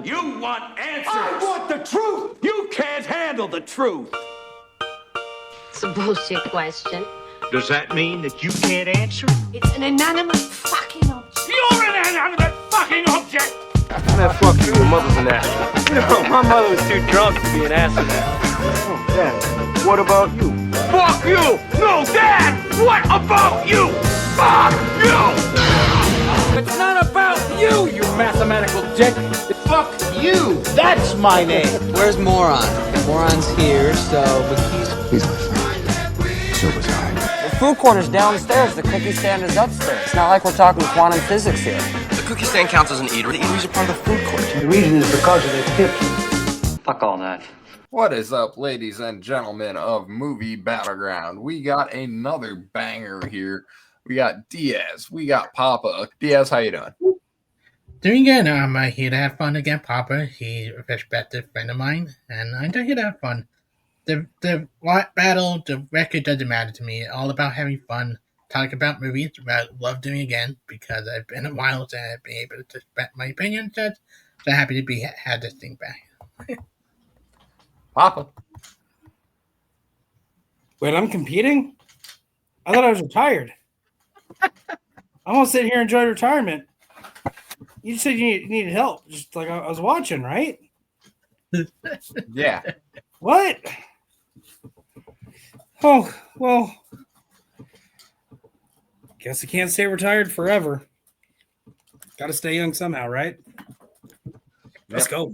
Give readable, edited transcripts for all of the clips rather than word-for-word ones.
You want answers! I want the truth! You can't handle the truth! It's a bullshit question. Does that mean that you can't answer? It's an inanimate fucking object. You're an inanimate fucking object! Man, fuck you. Your mother's an ass. No, my mother was too drunk to be an astronaut. Oh, Dad, what about you? Fuck you! No, Dad! What about you? Fuck you! It's not about you, you mathematical dick. It's fuck you. That's my name. Where's Moron? Moron's here, so He's my friend. So was I. The food court is downstairs. The cookie stand is upstairs. It's not like we're talking quantum physics here. The cookie stand counts as an eatery. The eateries are part of the food court. The reason is because of their tips. Fuck all that. What is up, ladies and gentlemen of Movie Battleground? We got another banger here. We got Diaz. We got Papa. Diaz, how you doing? Doing good. I'm here to have fun again, Papa. He's a respected friend of mine, and I'm here to have fun. The battle, the record doesn't matter to me. All about having fun, talk about movies, I love doing again because I've been a while since I've been able to express my opinions. So happy to had this thing back. Papa. Wait, I'm competing? I thought I was retired. I'm gonna sit here and enjoy retirement. You said you needed help, just like I was watching, right? Yeah. What? Oh, well, guess I can't stay retired forever. Got to stay young somehow, right? Let's go.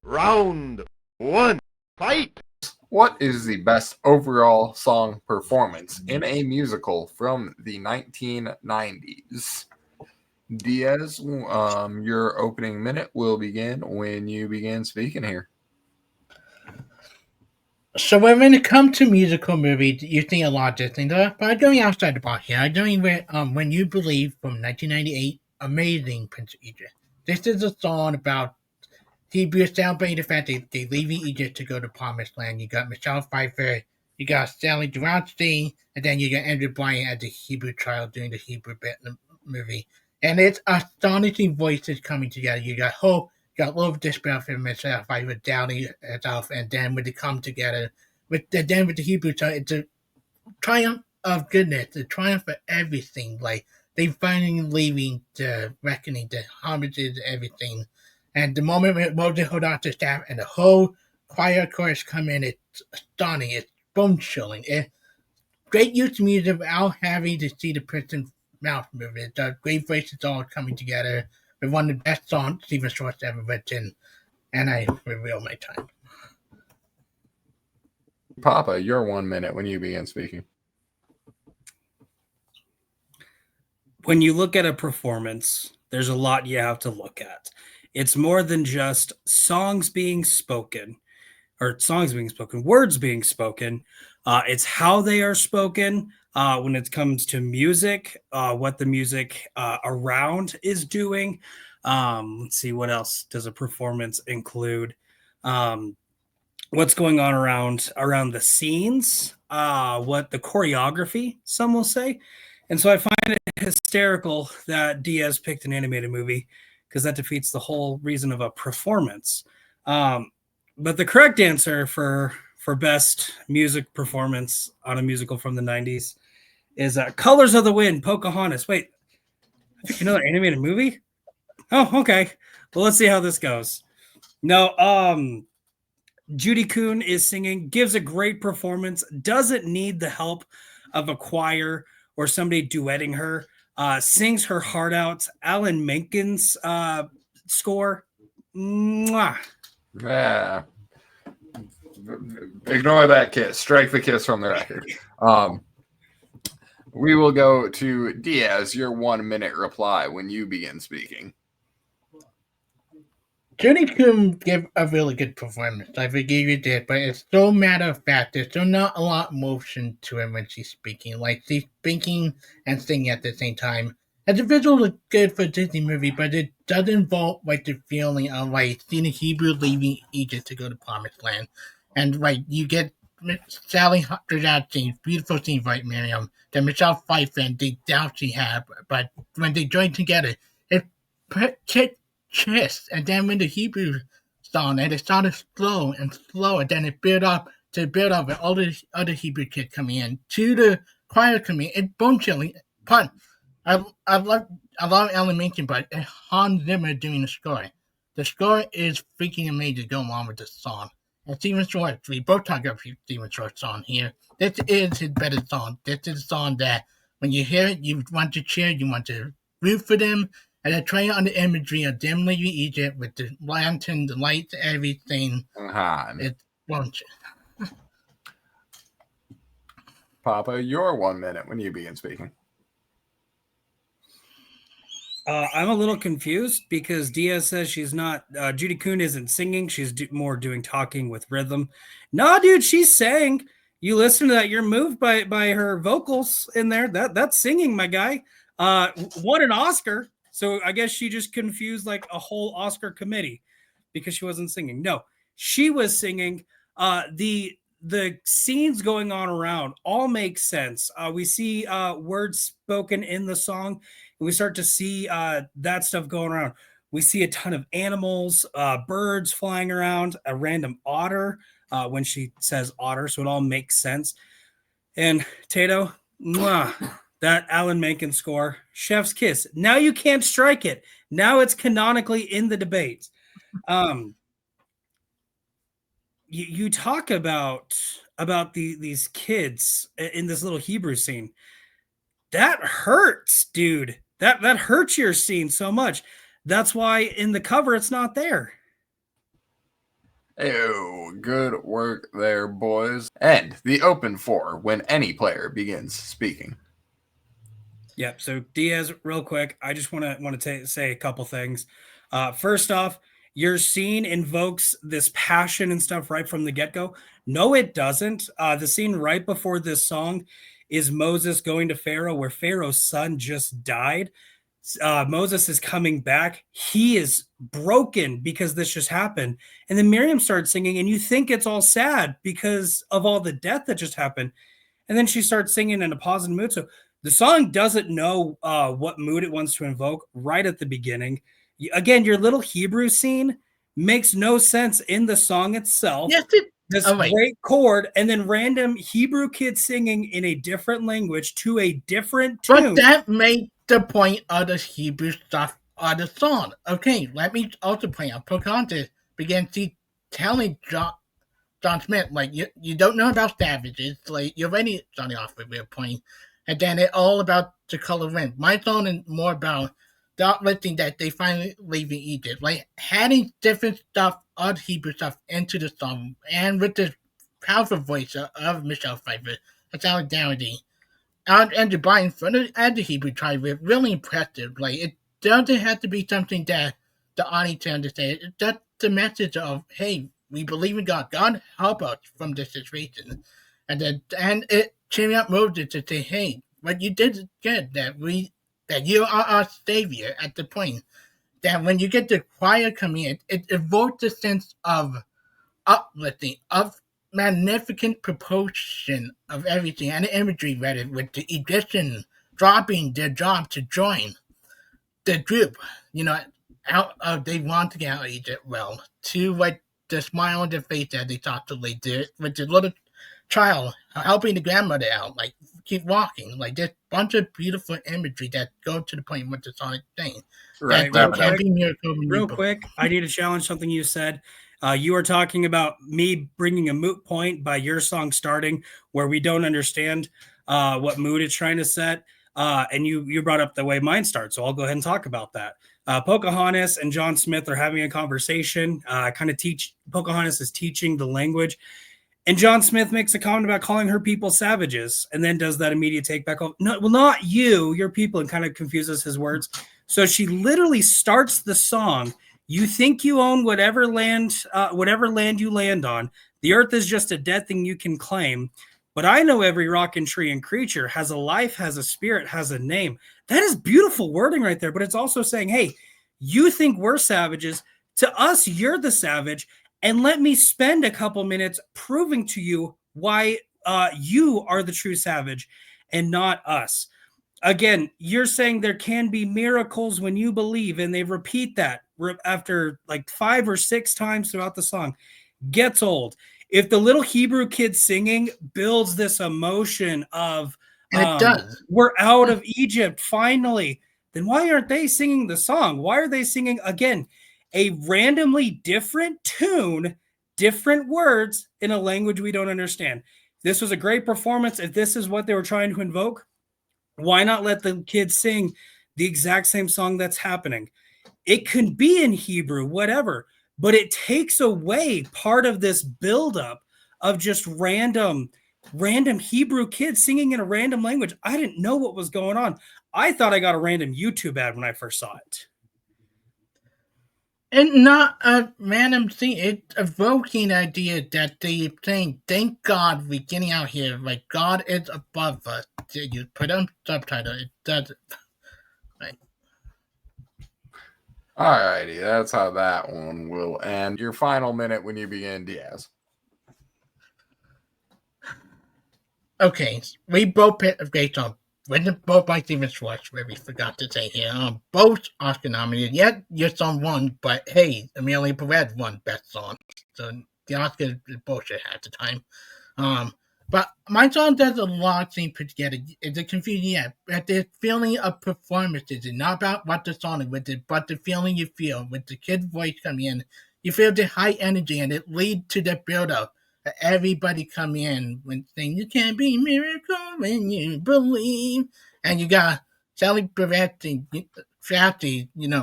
Round one, fight! What is the best overall song performance in a musical from the 1990s? Diaz, your opening minute will begin when you begin speaking here. So when it comes to musical movies, you think a lot of this thing, but I'm going outside the box here. I'm doing When You Believe from 1998, Amazing Prince of Egypt. This is a song about Hebrews celebrating the fact that they leaving Egypt to go to Promised Land. You got Michelle Pfeiffer, you got Sally Durante, and then you got Andrew Bryant as the Hebrew child doing the Hebrew bit in the movie. And it's astonishing voices coming together. You got Hope, you got Love Despair from Michelle Pfeiffer doubting herself, and then when they come together, with the Hebrew child, it's a triumph of goodness, a triumph of everything. Like they finally leaving the reckoning, the homages, everything. And the moment when Moses hold out the staff and the whole choir chorus come in, it's stunning, it's bone-chilling. It's great use of music without having to see the person's mouth move. It's great voices all coming together with one of the best songs Stephen Schwartz ever written. And I reveal my time. Papa, your 1 minute when you begin speaking. When you look at a performance, there's a lot you have to look at. It's more than just songs being spoken, words being spoken. It's how they are spoken when it comes to music, what the music around is doing. Let's see, what else does a performance include? What's going on around the scenes, what the choreography, some will say. And so I find it hysterical that Diaz picked an animated movie, because that defeats the whole reason of a performance. But the correct answer for best music performance on a musical from the 90s is Colors of the Wind, Pocahontas. Wait, I think you know that animated movie? Oh, okay. Well, let's see how this goes. No, Judy Kuhn is singing, gives a great performance, doesn't need the help of a choir or somebody duetting her. Sings her heart out. Alan Menken's score. Mwah. Yeah. Ignore that kiss. Strike the kiss from the record. We will go to Diaz, your 1 minute reply when you begin speaking. Judy Kuhn gave a really good performance. I forgive you that, but it's so matter of fact. There's still not a lot of motion to it when she's speaking. Like she's speaking and singing at the same time. And the visual is good for a Disney movie, but it does involve like the feeling of like seeing the Hebrew leaving Egypt to go to Promised Land. And like you get Sally Durante, beautiful scene, right, Miriam? That Michelle Pfeiffer and the doubt she had, but when they join together, it kiss, and then when the Hebrew song, and it started slow and slow, and then it built up with all the other Hebrew kids coming in, to the choir coming in, bone chilling. But I love Alan Menken, but Hans Zimmer doing the score. The score is freaking amazing to go along with this song. And Stephen Schwartz, we both talk about Stephen Schwartz song here. This is his better song. This is a song that when you hear it, you want to cheer, you want to root for them. And I try on the imagery of them leaving Egypt with the lantern, the lights, everything. It's won't you? Papa, your 1 minute when you begin speaking. I'm a little confused because Diaz says she's not. Judy Kuhn isn't singing; she's more doing talking with rhythm. No, dude, she's saying. You listen to that, you're moved by her vocals in there. That's singing, my guy. Won an Oscar, so I guess she just confused like a whole Oscar committee because she wasn't singing. No, she was singing. The scenes going on around all make sense. We see words spoken in the song, and we start to see that stuff going around. We see a ton of animals, birds flying around, a random otter when she says otter, so it all makes sense. And Tato, that Alan Menken score, chef's kiss. Now you can't strike it. Now it's canonically in the debate. You talk about these kids in this little Hebrew scene. That hurts, dude. That hurts your scene so much. That's why in the cover it's not there. Oh, good work there, boys. And the open for when any player begins speaking. Yep. So Diaz, real quick, I just want to say a couple things. First off, your scene invokes this passion and stuff right from the get-go. No, it doesn't. The scene right before this song is Moses going to Pharaoh, where Pharaoh's son just died. Moses is coming back. He is broken because this just happened. And then Miriam starts singing, and you think it's all sad because of all the death that just happened. And then she starts singing in a positive mood. So the song doesn't know what mood it wants to invoke right at the beginning. Again, your little Hebrew scene makes no sense in the song itself. Yes, this great chord, and then random Hebrew kids singing in a different language to a different tune. But that made the point of the Hebrew stuff of the song. Okay, let me also point out Pocahontas began telling John Smith, like, you don't know about savages, like, you're already starting off with your point, and then it's all about the color wind. My song is more about the uplifting that they finally leave in Egypt, like, adding different stuff of Hebrew stuff into the song, and with the powerful voice of Michelle Pfeiffer, the solidarity, and the buying for the Hebrew tribe is really impressive. Like, it doesn't have to be something that the audience understands. It's just the message of, hey, we believe in God. God help us from this situation. And it cheering up Moses to say, hey, what you did is good, that you are our savior at the point. That when you get the choir coming in, it evokes a sense of uplifting, of magnificent proportion of everything, and the imagery read it with the Egyptians dropping their job to join the group, out of they want to get out of Egypt, well, to like the smile on their face that they thought to they did with the little child helping the grandmother out, like keep walking, like this bunch of beautiful imagery that go to the point with the sonic thing. Right, real quick, I need to challenge something you said. You are talking about me bringing a moot point by your song starting where we don't understand what mood it's trying to set. And you brought up the way mine starts, so I'll go ahead and talk about that. Pocahontas and John Smith are having a conversation. Pocahontas is teaching the language. And John Smith makes a comment about calling her people savages and then does that immediate take back. No, well, not you, your people, and kind of confuses his words. So she literally starts the song. You think you own whatever land you land on. The earth is just a dead thing you can claim. But I know every rock and tree and creature has a life, has a spirit, has a name. That is beautiful wording right there. But it's also saying, hey, you think we're savages. To us, you're the savage. And let me spend a couple minutes proving to you why you are the true savage and not us. Again, you're saying there can be miracles when you believe, and they repeat that after like 5 or 6 times throughout the song gets old. If the little Hebrew kid singing builds this emotion of And it does. We're out of Egypt finally, then why aren't they singing the song? Why are they singing again a randomly different tune, different words in a language we don't understand? This was a great performance. If this is what they were trying to invoke, why not let the kids sing the exact same song that's happening? It can be in Hebrew, whatever, but it takes away part of this buildup of just random Hebrew kids singing in a random language. I didn't know what was going on. I thought I got a random YouTube ad when I first saw it. And not a random thing. It's evoking the idea that they saying, thank God we're getting out here. Like, God is above us. You put on subtitle. It doesn't. Right. Alrighty, that's how that one will end. Your final minute when you begin, Diaz. Okay, we both picked based on both by Steven Schwartz, where we forgot to say here. Both Oscar nominated. Yet your song won, but hey, Amelia Perez won Best Song. So the Oscar is bullshit at the time. But my song does a lot of things put together. It's a confusing, yeah. But the feeling of performances is not about what the song is with it, but the feeling you feel with the kid's voice coming in. You feel the high energy, and it leads to the build-up. Everybody come in when saying you can't be a miracle when you believe, and you got Sally Berretti,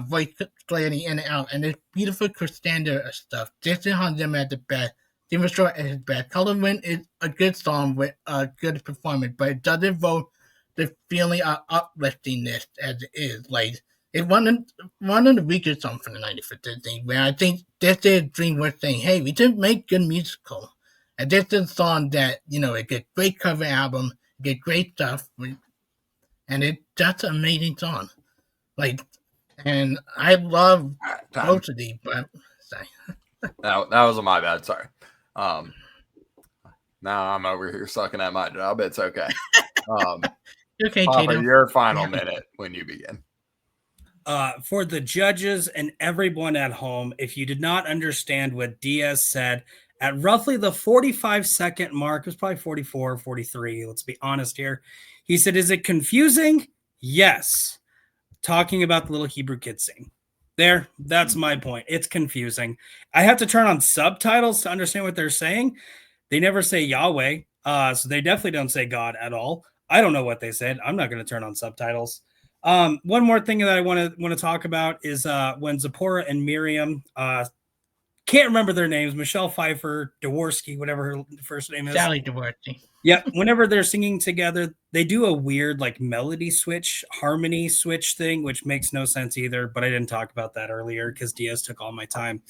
voice sliding in and out, and this beautiful crescendo stuff. This is how them at the best. Steven Short at his best. Color Wind is a good song with a good performance, but it doesn't evoke the feeling of upliftingness as it is. Like, it's one of the weakest songs from the 90s for Disney, where I think this is DreamWorks saying, hey, we didn't make good musical. And this is a song that, it gets great cover album, get great stuff, and it's just an amazing song. Like, and I love both of these, but sorry. that was my bad. Sorry. Now I'm over here sucking at my job. It's okay. Okay, Papa, Tatum. your final minute when you begin. For the judges and everyone at home, if you did not understand what Diaz said at roughly the 45-second mark, it was probably 44, 43, let's be honest here. He said, is it confusing? Yes. Talking about the little Hebrew kid sing. That's my point. It's confusing. I have to turn on subtitles to understand what they're saying. They never say Yahweh, so they definitely don't say God at all. I don't know what they said. I'm not going to turn on subtitles. One more thing that I want to talk about is when Zipporah and Miriam, can't remember their names, Michelle Pfeiffer, Dworsky, whatever her first name is. Sally Dworsky. Yeah, whenever they're singing together, they do a weird like melody switch, harmony switch thing, which makes no sense either. But I didn't talk about that earlier because Diaz took all my time.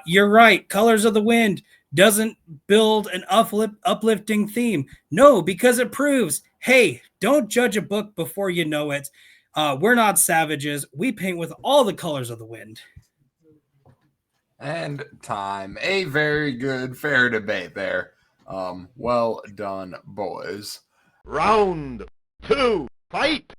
You're right. Colors of the Wind doesn't build an uplifting theme. No, because it proves, hey, don't judge a book before you know it. We're not savages. We paint with all the colors of the wind. And time. A very good, fair debate there. Well done, boys. Round 2, fight!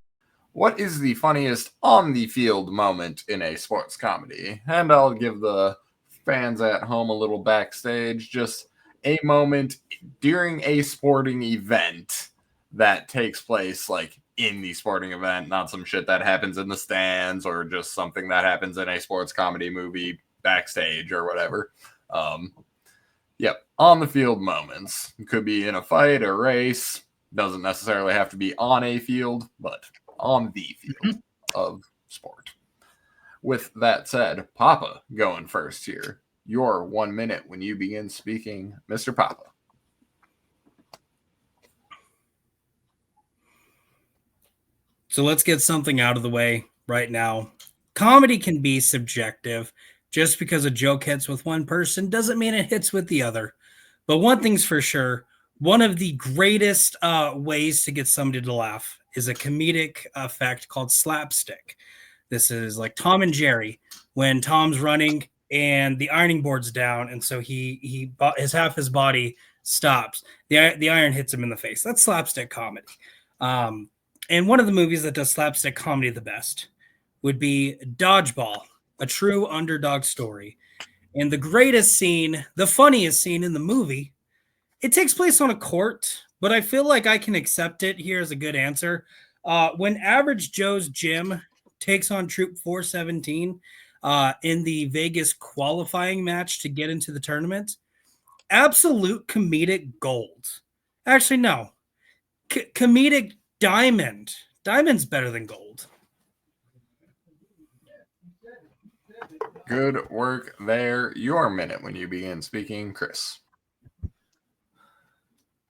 What is the funniest on-the-field moment in a sports comedy? And I'll give the fans at home a little backstage. Just a moment during a sporting event that takes place, like, in the sporting event, not some shit that happens in the stands or just something that happens in a sports comedy movie backstage or whatever. Yep, on the field moments. It could be in a fight, a race. Doesn't necessarily have to be on a field, but on the field of sport. With that said, Papa going first here. Your 1 minute when you begin speaking, Mr. Papa. So let's get something out of the way right now. Comedy can be subjective. Just because a joke hits with one person doesn't mean it hits with the other. But one thing's for sure, one of the greatest ways to get somebody to laugh is a comedic effect called slapstick. This is like Tom and Jerry, when Tom's running and the ironing board's down, and so his half his body stops. The iron hits him in the face. That's slapstick comedy. And one of the movies that does slapstick comedy the best would be Dodgeball. a true underdog story. And the greatest scene, the funniest scene in the movie, it takes place on a court, but I feel like I can accept it here as a good answer. When Average Joe's gym takes on Troop 417 in the Vegas qualifying match to get into the tournament, absolute comedic gold. Actually, no. Comedic diamond. Diamond's better than gold. Good work there. Your minute when you begin speaking, Chris.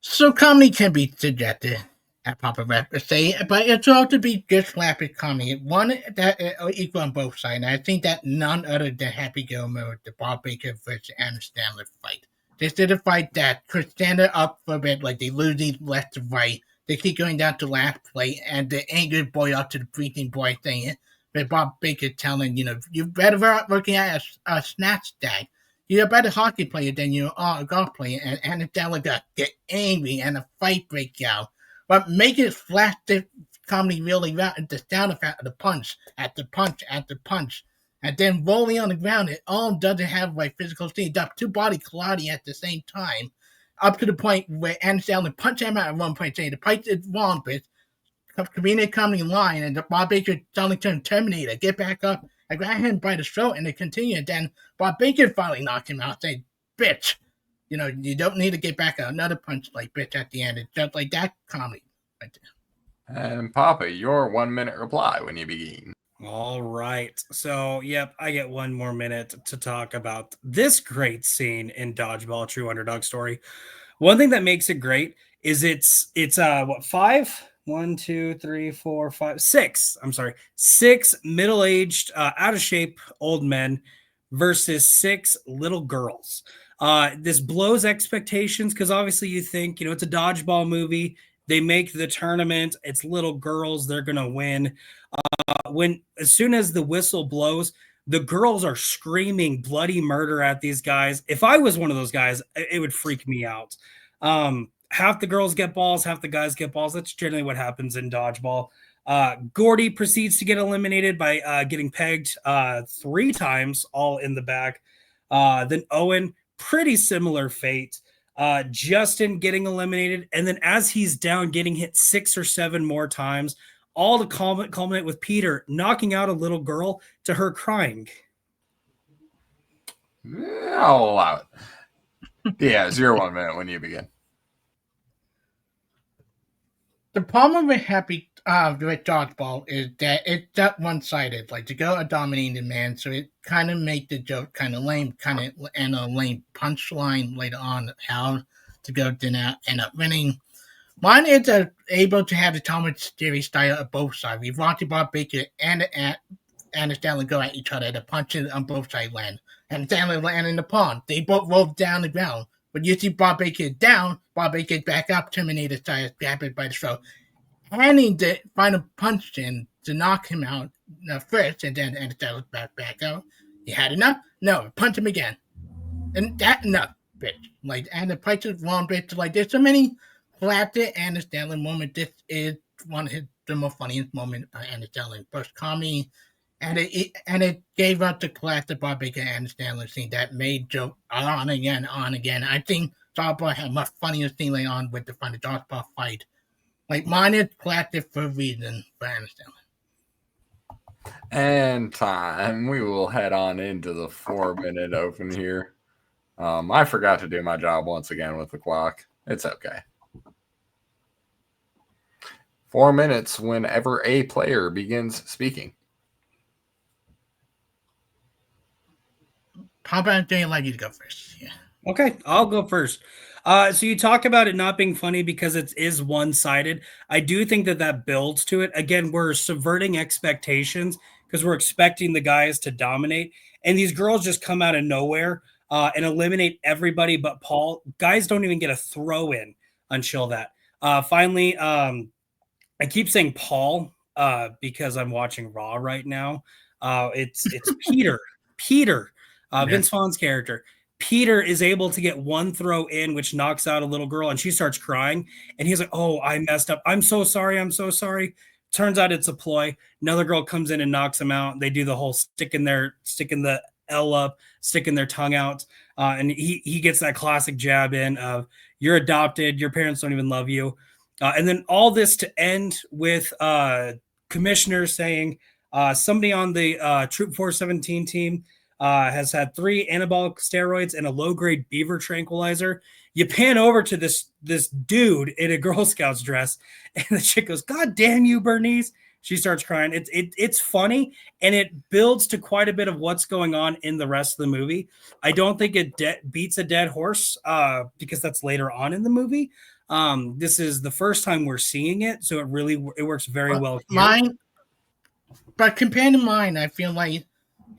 So comedy can be subjective, as Papa Rapper say, but it's all to be just rapid comedy. One that equal on both sides. And I think that none other than Happy Gilmore, the Bob Baker versus Anna Stanley fight. This is a fight that could stand it up for a bit, like they losing left to right. They keep going down to last play, and the angry boy up to the breathing boy thing. But Bob Baker telling, you better start working at a snatch stack. You're a better hockey player than you are a golf player, and Anna Delegate get angry and a fight breaks out. But make it flash the comedy really right, the sound effect of the punch, at the punch, at the punch. And then rolling on the ground, it all doesn't have like physical scenes. Two bodies colliding at the same time, up to the point where Anna Stanley punch him out at one point, saying the fight is wrong, but comedic comedy line, and Bob Baker suddenly turned Terminator, get back up, I grab him by the throat, and they continue. And then Bob Baker finally knocked him out, saying, "Bitch, you don't need to get back out." Another punch like bitch at the end. It's just like that comedy right there. And Papa, your 1 minute reply when you begin. All right. So, yep, I get 1 more minute to talk about this great scene in Dodgeball True Underdog Story. One thing that makes it great is it's what, 5? 1, 2, 3, 4, 5, 6. I'm sorry. 6 middle-aged, out of shape old men versus 6 little girls. This blows expectations because obviously you think, it's a dodgeball movie. They make the tournament. It's little girls. They're going to win. As soon as the whistle blows, the girls are screaming bloody murder at these guys. If I was one of those guys, it would freak me out. Half the girls get balls, half the guys get balls. That's generally what happens in dodgeball. Gordy proceeds to get eliminated by getting pegged 3 times, all in the back. Then Owen, pretty similar fate. Justin getting eliminated, and then as he's down, getting hit 6 or 7 more times, all to culminate with Peter knocking out a little girl to her crying. I'll allow it. Diaz, your 1 minute when you begin. The problem with with dodgeball is that it's that one-sided, like to go a dominating man, so it kind of make the joke kind of lame, and a lame punchline later on how to go to now end up winning. Mine is able to have the Thomas Jerry style of both sides. We've watched Bob Baker and Stanley go at each other. The punches on both sides land, and Stanley land in the pond. They both roll down the ground. But you see Bob Baker down, Bob Baker back up, Terminator style, grab it by the throat, handing the final punch in to knock him out first, and then Stanley back out. You had enough? No, punch him again. And that enough, bitch. Like, and the punch is wrong, bitch. Like, there's so many classic Anna Stanley moments. This is one of the most funniest moments by Anna Stanley. First comedy. And it gave up the classic Bob Baker and Stanley scene that made joke on again. I think Dodgeball had much funnier scene later on with the final Dodgeball fight. Like, mine is classic for a reason for Anna Stanley. And time. We will head on into the 4-minute open here. I forgot to do my job once again with the clock. It's okay. 4 minutes whenever a player begins speaking. Papa, I'd like you to go first. Yeah. Okay, I'll go first. So you talk about it not being funny because it is one-sided. I do think that builds to it. Again, we're subverting expectations because we're expecting the guys to dominate. And these girls just come out of nowhere and eliminate everybody but Paul. Guys don't even get a throw in until that. Finally, I keep saying Paul because I'm watching Raw right now. It's Peter. Peter. Vince Vaughn's character. Peter is able to get 1 throw in, which knocks out a little girl, and she starts crying. And he's like, "Oh, I messed up. I'm so sorry. I'm so sorry." turns out it's a ploy. Another girl comes in and knocks him out. They do the whole sticking the L up, sticking their tongue out. And he gets that classic jab in of, you're adopted, your parents don't even love you. And then all this to end with Commissioner saying somebody on the Troop 417 team has had 3 anabolic steroids and a low-grade beaver tranquilizer. You pan over to this dude in a Girl Scouts dress, and the chick goes, "God damn you, Bernice." She starts crying. It's funny, and it builds to quite a bit of what's going on in the rest of the movie. I don't think it beats a dead horse because that's later on in the movie. This is the first time we're seeing it, so it works very well here. But compared to mine, I feel like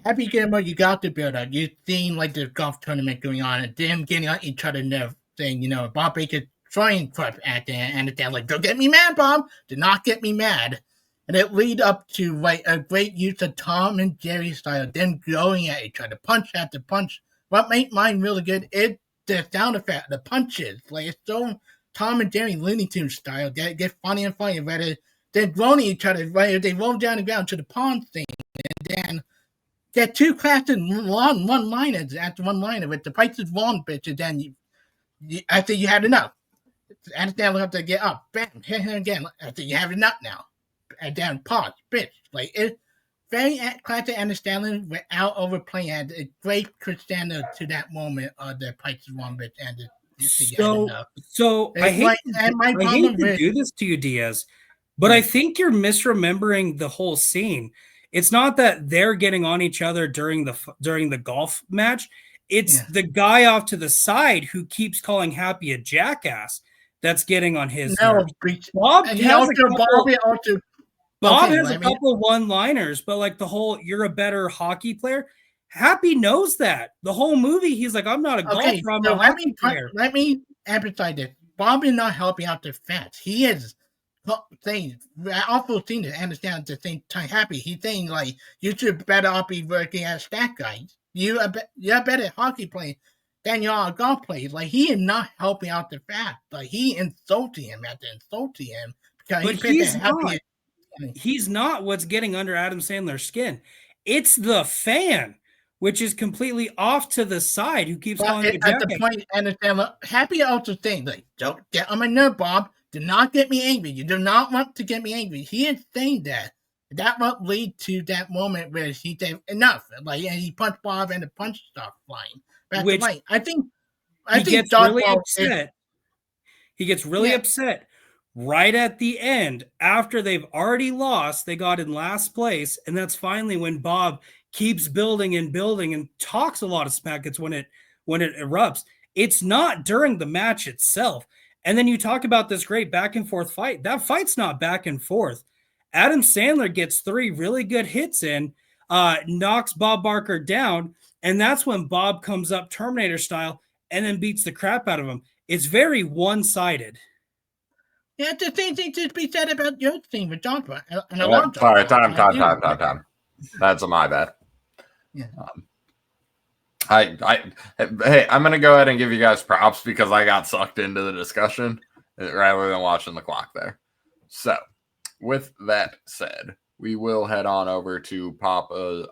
Happy Gilmore, you got the build up. You've seen like the golf tournament going on, and them getting on each other nerve, saying, Bob Baker trying crap at them, and they're like, "Don't get me mad, Bob. Do not get me mad." And it lead up to like a great use of Tom and Jerry style, them going at each other, punch after punch. What made mine really good is the sound effect, the punches. Like, it's so Tom and Jerry Looney Tunes style. They get funny and funny, whether they're groaning each other, whether they roll down the ground to the pond thing, and then get 2 classic one-liners after one-liner with the Price is Wrong bitch, and then I think you had enough. And then we'll have to get up, bam, hit him again. I think you have enough now. And then pause, bitch. Like, it's very classic understanding without overplaying it. It's great crescendo to that moment of the Price is Wrong bitch, and So I hate to do this to you, Diaz, but I think you're misremembering the whole scene. It's not that they're getting on each other during the golf match. It's the guy off to the side who keeps calling Happy a jackass that's getting on his nerves. Bob has a couple one-liners, but like the whole "you're a better hockey player," Happy knows that. The whole movie, he's like, "I'm not a golfer, I'm a hockey player." Let me emphasize this. Bob is not helping out the fans. He is saying, I also seem to understand at the same time, Happy. He's saying, like, you should better off be working as stat guys. You're better hockey player than you are a golf player. Like, he is not helping out the fans. Like, he insulting him after insulting him. Because he's not what's getting under Adam Sandler's skin. It's the fan, which is completely off to the side, who keeps calling him a jackass. At the point, understand, Happy also saying, like, don't get on my nerve, Bob. Do not get me angry. You do not want to get me angry. He is saying that. That will lead to that moment where he said enough. Like, and he punched Bob and the punch stopped flying. Which I think he gets really upset. He gets really upset right at the end after they've already lost. They got in last place, and that's finally when Bob keeps building and building and talks a lot of smack. It's when it erupts. It's not during the match itself. And then you talk about this great back and forth fight. That fight's not back and forth. Adam Sandler gets 3 really good hits in, knocks Bob Barker down, and that's when Bob comes up Terminator style and then beats the crap out of him. It's very one-sided. Yeah, it's the same thing to be said about your thing with John. Sorry, time. That's my bad. Yeah. Hey, I'm gonna go ahead and give you guys props because I got sucked into the discussion rather than watching the clock there. So, with that said, we will head on over to Papa's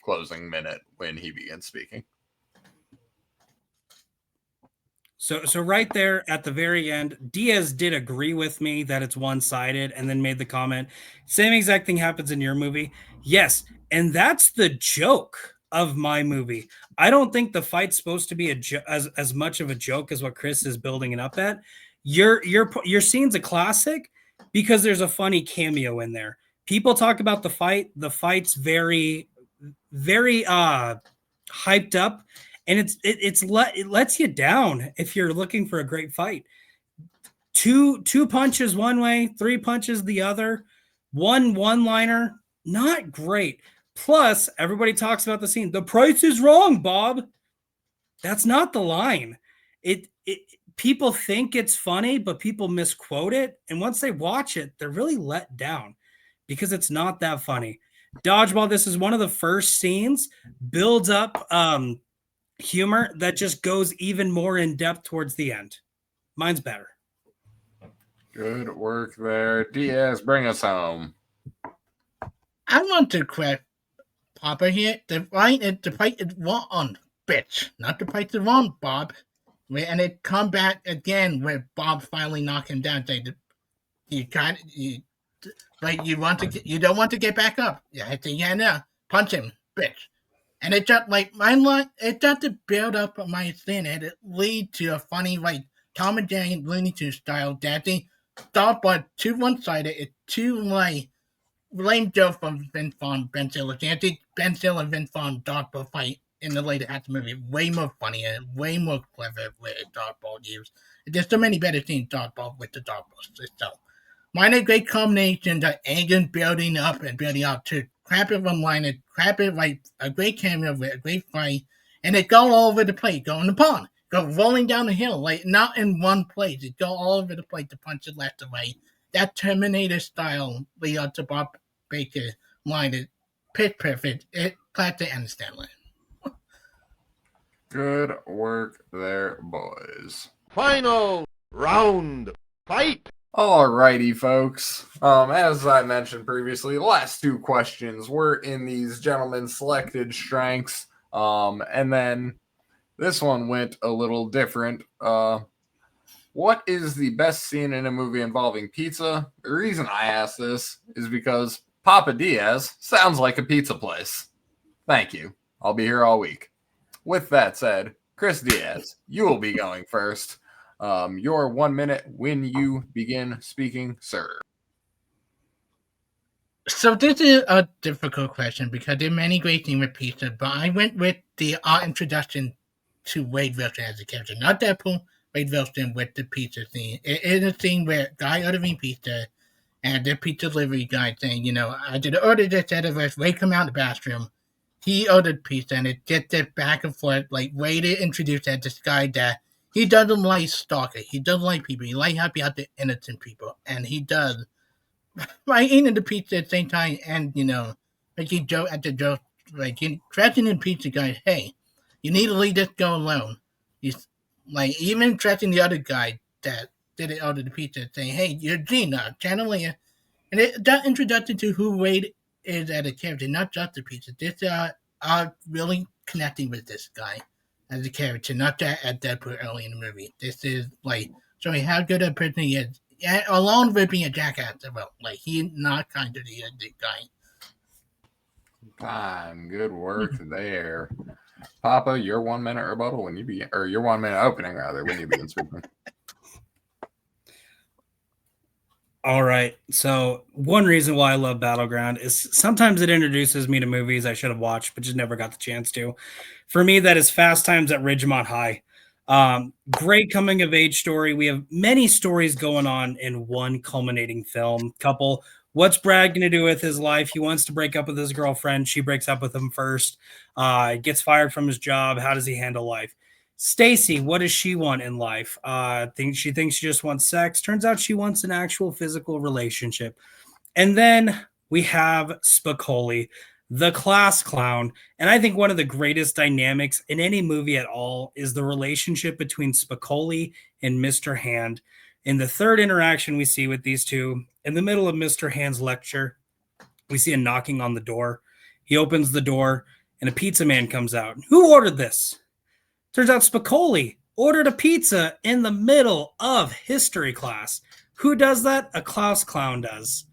closing minute when he begins speaking. So right there at the very end, Diaz did agree with me that it's one-sided and then made the comment, same exact thing happens in your movie. Yes, and that's the joke of my movie. I don't think the fight's supposed to be as much of a joke as what Chris is building it up at. Your scene's a classic because there's a funny cameo in there. People talk about the fight. The fight's very, very hyped up, and it lets you down if you're looking for a great fight. Two punches one way, 3 punches the other, one-liner, not great. Plus, everybody talks about the scene. The price is wrong, Bob. That's not the line. People think it's funny, but people misquote it. And once they watch it, they're really let down because it's not that funny. Dodgeball, this is one of the first scenes, builds up humor that just goes even more in depth towards the end. Mine's better. Good work there. Diaz, bring us home. I want to correct Papa here. The fight is wrong, bitch. Not the fight is wrong, Bob. And it come back again where Bob finally knocked him down. Say, you don't want to get back up. Yeah, I say, yeah, no, punch him, bitch. And it just like my line, it just to build up my scene, and it lead to a funny like Tom and Jerry Looney Tunes style that they start but too one sided. It's too like lame joke from Vince Vaughn, Ben Stiller. I think Ben Stiller and Vince Vaughn dodgeball fight in the later half of the movie way more funnier, way more clever with dodgeball use. There's so many better scenes dodgeball with the dodgeball system. Mine a great combination of anger building up and building out to crap it one liner, crap it like a great cameo with a great fight, and it go all over the place, go in the pond, go rolling down the hill, like not in one place. It go all over the place to punch it left and right. That Terminator style Leo to Bob Baker line is pitch perfect. It classic and Stanley. Good work there, boys. Final round. Fight! Alrighty, folks. As I mentioned previously, the last two questions were in these gentlemen's selected strengths. And then this one went a little different. What is the best scene in a movie involving pizza? The reason I ask this is because Papa Diaz sounds like a pizza place. Thank you. I'll be here all week. With that said, Chris Diaz, you will be going first. Your 1 minute when you begin speaking, sir. So this is a difficult question because there are many great things with pizza, but I went with the introduction to Wade Wilson as a character, not Deadpool. Wade Wilson with the pizza scene. It is a scene where guy ordering pizza and the pizza delivery guy saying, you know, I did order this out of us. Wade come out of the bathroom. He ordered pizza and it gets it back and forth. Like Wade introduced as this guy that he doesn't like stalker. He doesn't like people. He likes happy out the innocent people. And he does. By eating the pizza at the same time and, you know, like he joke at the joke, like he threatening the pizza guy, hey, you need to leave this go alone. He's like even threatening the other guy that did it out of the pizza saying, hey, you're Gina, channeling. And that introduction to who Wade is as a character, not just the pizza. This really connecting with this guy as a character, not that at Deadpool early in the movie. This is like showing how good a person he is. Yeah, along with being a jackass as well. Like he's not kind of the guy. Fine, good work there. Papa, your 1 minute rebuttal when you begin, or your 1 minute opening rather, when you begin speaking. All right. So one reason why I love Battleground is sometimes it introduces me to movies I should have watched, but just never got the chance to. For me, that is Fast Times at Ridgemont High. Great coming of age story. We have many stories going on in one culminating film. Couple. What's Brad going to do with his life? He wants to break up with his girlfriend. She breaks up with him first. Gets fired from his job. How does he handle life? Stacy, what does she want in life? She thinks she just wants sex. Turns out she wants an actual physical relationship. And then we have Spicoli, the class clown. And I think one of the greatest dynamics in any movie at all is the relationship between Spicoli and Mr. Hand. In the third interaction we see with these two, in the middle of Mr. Hand's lecture, we see a knocking on the door. He opens the door and a pizza man comes out. Who ordered this? Turns out Spicoli ordered a pizza in the middle of history class. Who does that? A class clown does.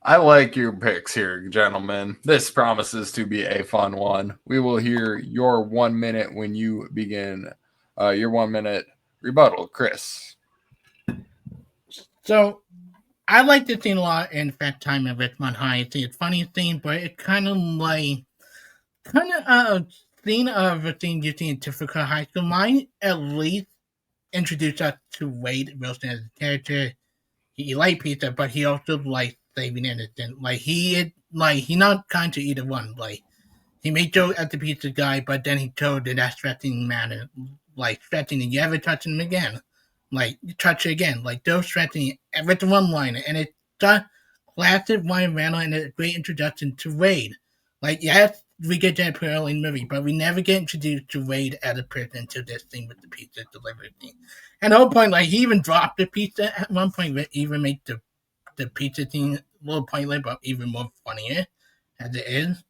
I like your picks here, gentlemen. This promises to be a fun one. We will hear your 1 minute when you begin your 1 minute rebuttal, Chris. So, I like this scene a lot in Fat Time at Ridgemont High. It's a funny scene, but it's kind of a scene of a scene you see in typical high school. Mine at least introduced us to Wade Wilson as a character. He liked pizza, but he also liked saving innocent. Like he not kind to either one. Like he made jokes at the pizza guy, but then he told in that threatening manner, like threatening, you ever touch him again? Like you touch it again. Like those threatening with the one liner, and it's a classic Ryan Reynolds and a great introduction to Wade. Like yes, we get that pretty early in the movie, but we never get introduced to Wade as a person until this thing with the pizza delivery thing. And the whole point, like, he even dropped the pizza at one point, but even make the pizza thing a little pointless, but even more funnier as it is.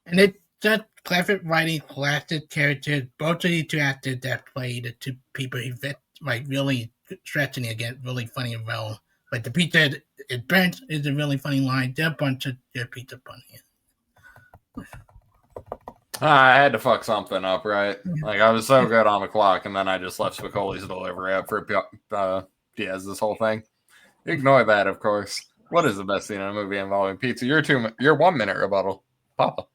And it's just clever writing, classic characters. Both of the two actors that play the two people he fit, like, really stretching it again, really funny and well. Like, the pizza is burnt is a really funny line. There are a bunch of good pizza fun here. I had to fuck something up, right? Like, I was so good on the clock, and then I just left Spicoli's delivery up for Diaz this whole thing. Ignore that, of course. What is the best scene in a movie involving pizza? Your 1 minute rebuttal, Papa.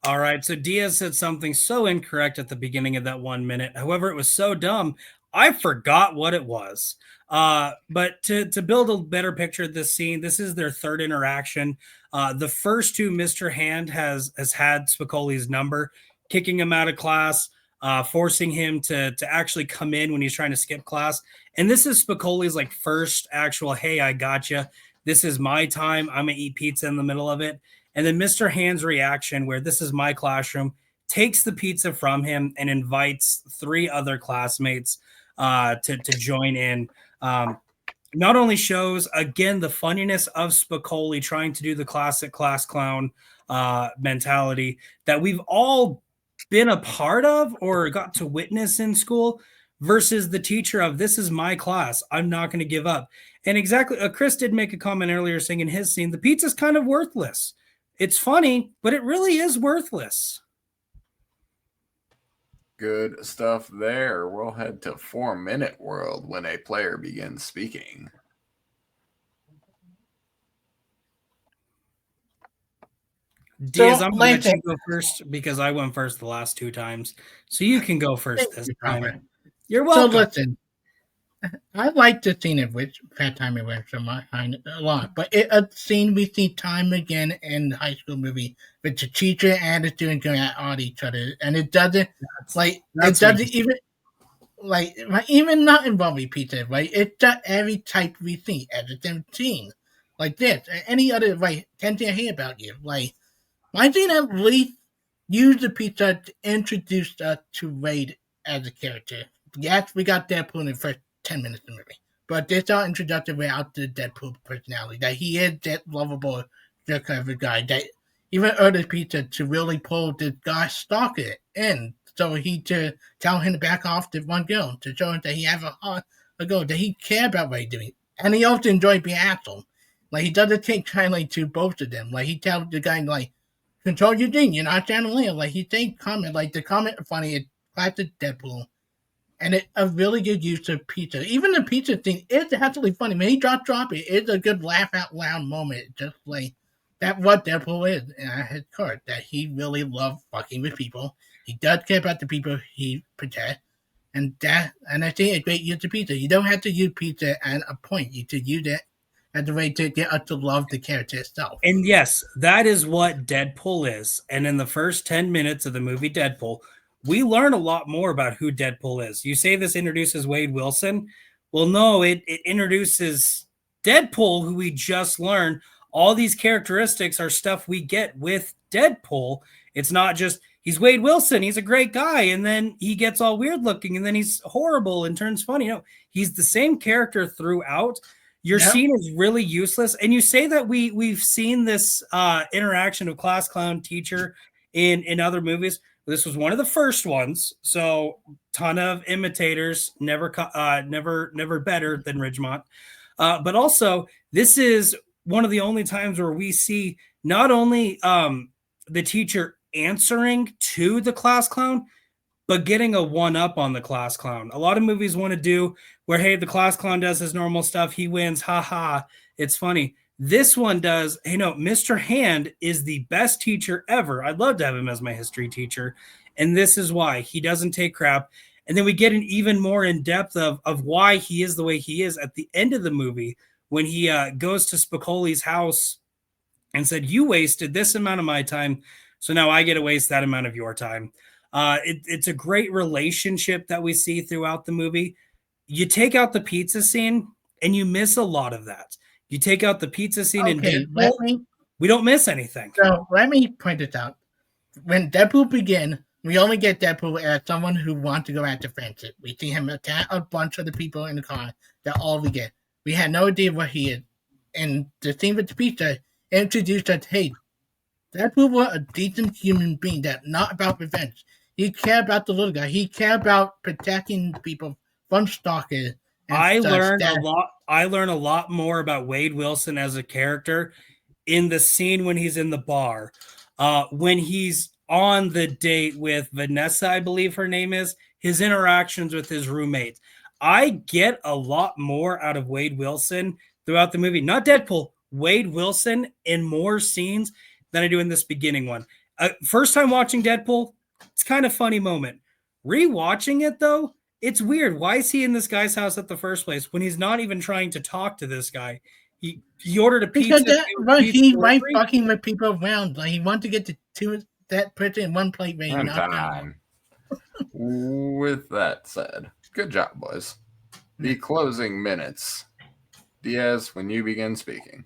All right, so Diaz said something so incorrect at the beginning of that 1 minute. However, it was so dumb, I forgot what it was. But to build a better picture of this scene, this is their third interaction. The first two, Mr. Hand has had Spicoli's number, kicking him out of class, forcing him to actually come in when he's trying to skip class. And this is Spicoli's like first actual, hey, I gotcha. This is my time. I'm gonna eat pizza in the middle of it. And then Mr. Hand's reaction, where this is my classroom, takes the pizza from him and invites three other classmates to join in. Not only shows, again, the funniness of Spicoli trying to do the classic class clown mentality that we've all been a part of or got to witness in school, versus the teacher of, this is my class, I'm not going to give up. And exactly, Chris did make a comment earlier saying in his scene, the pizza's kind of worthless. It's funny, but it really is worthless. Good stuff there. We'll head to 4 Minute World when a player begins speaking. Diaz, I'm going to let you go first because I went first the last two times. So you can go first this time. You're welcome. So listen, I like the scene of which Fat Time and West a lot, but it's a scene we see time again in high school movie with the teacher and the student going at each other, and it doesn't even not involving pizza, right? It's not every type we see as a 17, like this, or any other like 10 thing I hate about you. Like, why didn't at least use the pizza to introduce us to Wade as a character? Yes, we got Deadpool in the first 10 minutes of the movie, but this our introduction without the Deadpool personality, that he is that lovable, jerk of a guy that even ordered pizza to really pull this guy stalker in, so he to tell him to back off to one girl, to show him that he have a goal, that he care about what he's doing, and he also enjoys being asshole. Like, he doesn't take kindly to both of them. Like, he tells the guy, like, control your thing, you're not channeling. Like, he saying comment, like the comment funny, it's classic Deadpool. And it's a really good use of pizza. Even the pizza thing is actually funny. When he drop it, it's a good laugh out loud moment. Just like that's what Deadpool is at his core. That he really loves fucking with people. He does care about the people he protects. And I think it's a great use of pizza. You don't have to use pizza at a point. You should use it as a way to get us to love the character itself. And yes, that is what Deadpool is. And in the first 10 minutes of the movie Deadpool, we learn a lot more about who Deadpool is. You say this introduces Wade Wilson. Well, no, it introduces Deadpool, who we just learned. All these characteristics are stuff we get with Deadpool. It's not just, he's Wade Wilson, he's a great guy, and then he gets all weird looking, and then he's horrible and turns funny. No, he's the same character throughout. Your scene is really useless. And you say that we've seen this interaction of class clown teacher in other movies. This was one of the first ones, so ton of imitators, never better than Ridgemont. But also, this is one of the only times where we see not only the teacher answering to the class clown, but getting a one-up on the class clown. A lot of movies want to do where, hey, the class clown does his normal stuff, he wins, ha, it's funny. This one does, hey, no, Mr. Hand is the best teacher ever. I'd love to have him as my history teacher. And this is why. He doesn't take crap. And then we get an even more in-depth of why he is the way he is at the end of the movie when he goes to Spicoli's house and said, you wasted this amount of my time, so now I get to waste that amount of your time. It's a great relationship that we see throughout the movie. You take out the pizza scene, and you miss a lot of that. You take out the pizza scene and we don't miss anything. So let me point this out. when Deadpool began, we only get Deadpool as someone who wants to go at defensive. We see him attack a bunch of the people in the car. That's all we get. We had no idea what he is. And the scene with the pizza introduced us, hey, Deadpool was a decent human being that not about revenge. He cared about the little guy. He cared about protecting people from stalkers. I learned a lot. I learned a lot more about Wade Wilson as a character in the scene when he's in the bar, when he's on the date with Vanessa, I believe her name is, his interactions with his roommates. I get a lot more out of Wade Wilson throughout the movie. Not Deadpool, Wade Wilson in more scenes than I do in this beginning one. First time watching Deadpool, it's kind of funny moment. Rewatching it though, it's weird. Why is he in this guy's house at the first place when he's not even trying to talk to this guy? He ordered a pizza. Because he likes fucking with people around. Like he wants to get that person in one plate range. With that said, good job, boys. The closing minutes. Diaz, when you begin speaking.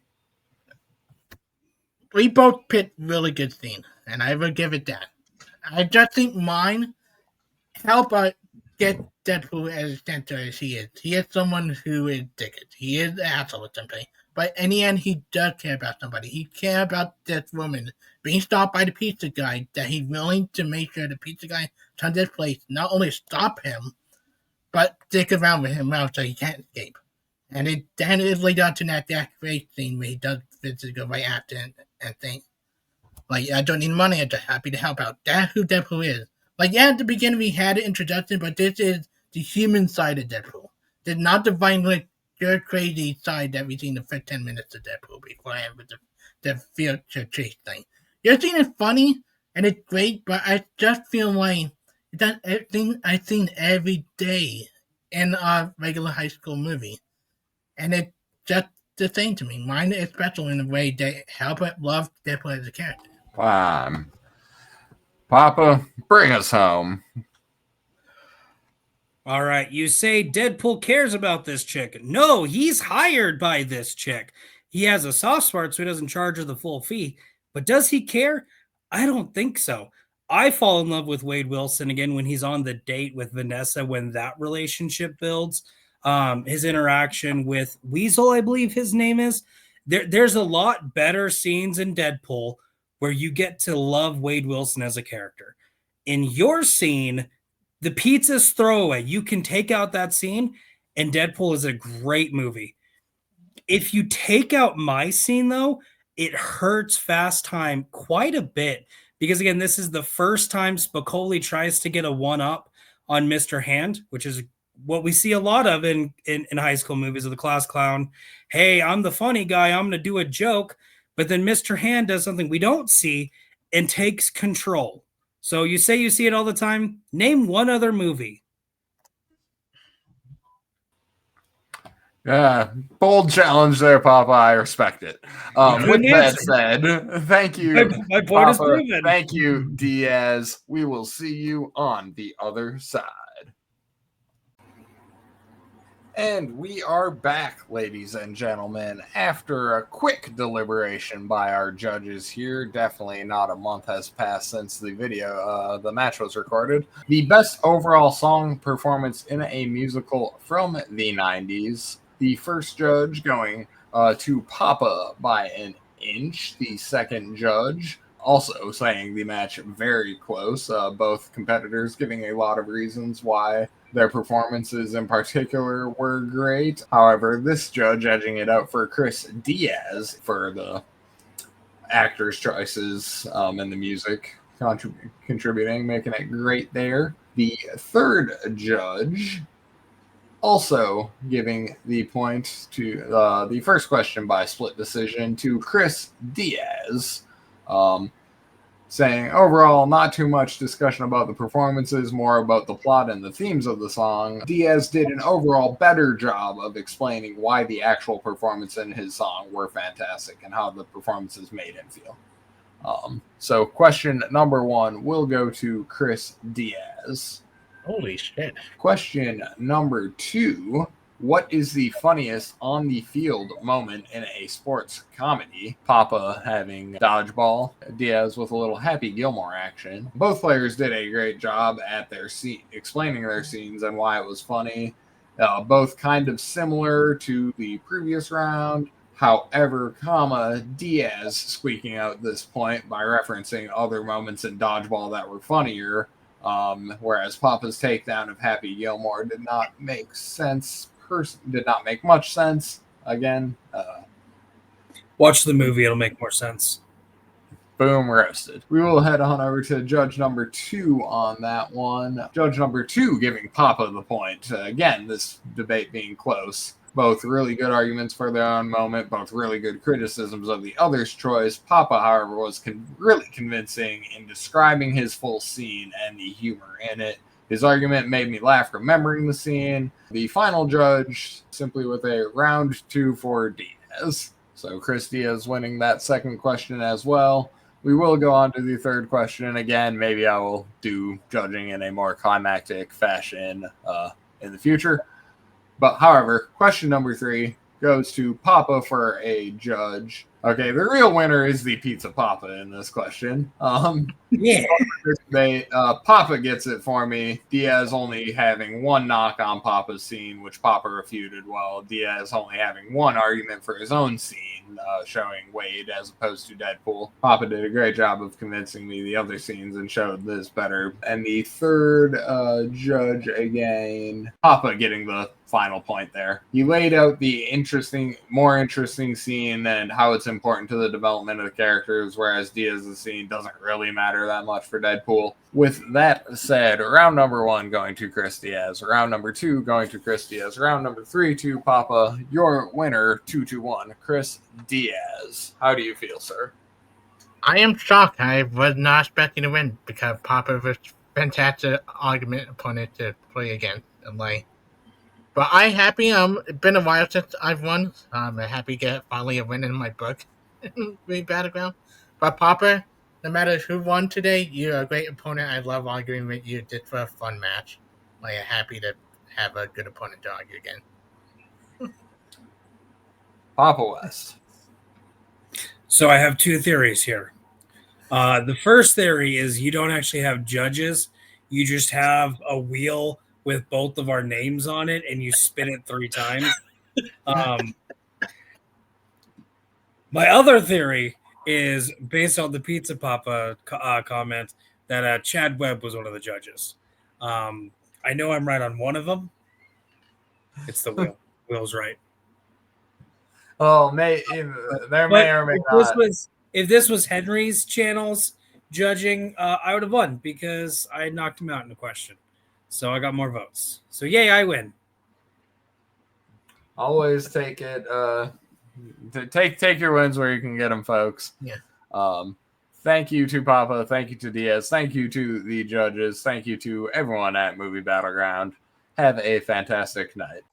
We both picked really good scenes, and I will give it that. I just think mine help get Deadpool as center as he is. He is someone who is dickhead. He is an asshole with something. But in the end, he does care about somebody. He cares about this woman being stopped by the pizza guy, that he's willing to make sure the pizza guy turns his place, not only stop him, but stick around with him around so he can't escape. And then it is laid out to that great scene where he does physically go right after and think, like, I don't need money, I'm just happy to help out. That's who Deadpool is. Like, yeah, at the beginning we had an introduction, but this is the human side of Deadpool. This is not the violent, crazy side that we see in the first 10 minutes of Deadpool before I with the future chase thing. Your scene is funny, and it's great, but I just feel like that's everything I've seen every day in a regular high school movie. And it's just the same to me. Mine is special in a way that Albert loved Deadpool as a character. Papa, bring us home. All right, you say Deadpool cares about this chick. No, he's hired by this chick. He has a soft spot, so he doesn't charge her the full fee. But does he care? I don't think so. I fall in love with Wade Wilson again when he's on the date with Vanessa, when that relationship builds. His interaction with Weasel, I believe his name is. There's a lot better scenes in Deadpool where you get to love Wade Wilson as a character. In your scene, the pizza's throwaway. You can take out that scene, and Deadpool is a great movie. If you take out my scene, though, it hurts Fast Time quite a bit. Because, again, this is the first time Spicoli tries to get a one-up on Mr. Hand, which is what we see a lot of in high school movies of the class clown. Hey, I'm the funny guy. I'm going to do a joke. But then Mr. Hand does something we don't see and takes control. So you say you see it all the time. Name one other movie. Yeah, bold challenge there, Papa. I respect it. With that said, thank you, my point Papa. is proven. Thank you, Diaz. We will see you on the other side. And we are back, ladies and gentlemen, after a quick deliberation by our judges here. Definitely not a month has passed since the match was recorded. The best overall song performance in a musical from the 90s. The first judge going to Papa by an inch. The second judge also saying the match very close. Both competitors giving a lot of reasons why their performances in particular were great. However, this judge edging it out for Chris Diaz for the actors' choices and the music contributing, making it great there. The third judge also giving the point to the first question by split decision to Chris Diaz. Saying, overall, not too much discussion about the performances, more about the plot and the themes of the song. Diaz did an overall better job of explaining why the actual performance in his song were fantastic and how the performances made him feel. So question number one will go to Chris Diaz. Holy shit. Question number two What is the funniest on the field moment in a sports comedy? Papa having dodgeball, Diaz with a little Happy Gilmore action. Both players did a great job at their scene, explaining their scenes and why it was funny. Both kind of similar to the previous round. However, Diaz squeaking out this point by referencing other moments in dodgeball that were funnier. Whereas Papa's takedown of Happy Gilmore did not make sense. Did not make much sense. Again, Watch the movie; it'll make more sense. boom, roasted. We will head on over to judge number 2 on that one. Judge number 2 giving Papa the point. Again, this debate being close. Both really good arguments for their own moment, both really good criticisms of the other's choice. Papa, however, was really convincing in describing his full scene and the humor in it. His argument made me laugh remembering the scene. The final judge, simply with a round 2 for Diaz. So Chris Diaz winning that second question as well. We will go on to the third question. Again, maybe I will do judging in a more climactic fashion in the future. But however, question number 3 goes to Papa for a judge. Okay, the real winner is the Pizza Papa in this question. Yeah. Papa gets it for me. Diaz only having one knock on Papa's scene, which Papa refuted, while Diaz only having one argument for his own scene, showing Wade as opposed to Deadpool. Papa did a great job of convincing me the other scenes and showed this better. And the third judge again, Papa getting the final point there. He laid out the more interesting scene and how it's important to the development of the characters, whereas Diaz's scene doesn't really matter that much for Deadpool. With that said, round number 1 going to Chris Diaz, round number 2 going to Chris Diaz, round number 3 to Papa. Your winner, 2-1, Chris Diaz. How do you feel, sir? I am shocked. I was not expecting to win because Papa was a fantastic argument opponent to play against. But I'm happy. It's been a while since I've won. I'm happy to get finally a win in my book, Battleground. But Papa, no matter who won today, you're a great opponent. I love arguing with you. Just for a fun match. I'm happy to have a good opponent to argue again. Papa West. So I have 2 theories here. The first theory is you don't actually have judges. You just have a wheel with both of our names on it, and you spin it 3 times. My other theory is based on the Pizza Papa comment that Chad Webb was one of the judges. I know I'm right on one of them. It's the wheel. Will's right. Oh, may or may not. If this was Henry's channel's judging, I would have won because I knocked him out in a question. So I got more votes. So yay, I win. Always take it. Take your wins where you can get them, folks. Yeah. Thank you to Papa. Thank you to Diaz. Thank you to the judges. Thank you to everyone at Movie Battleground. Have a fantastic night.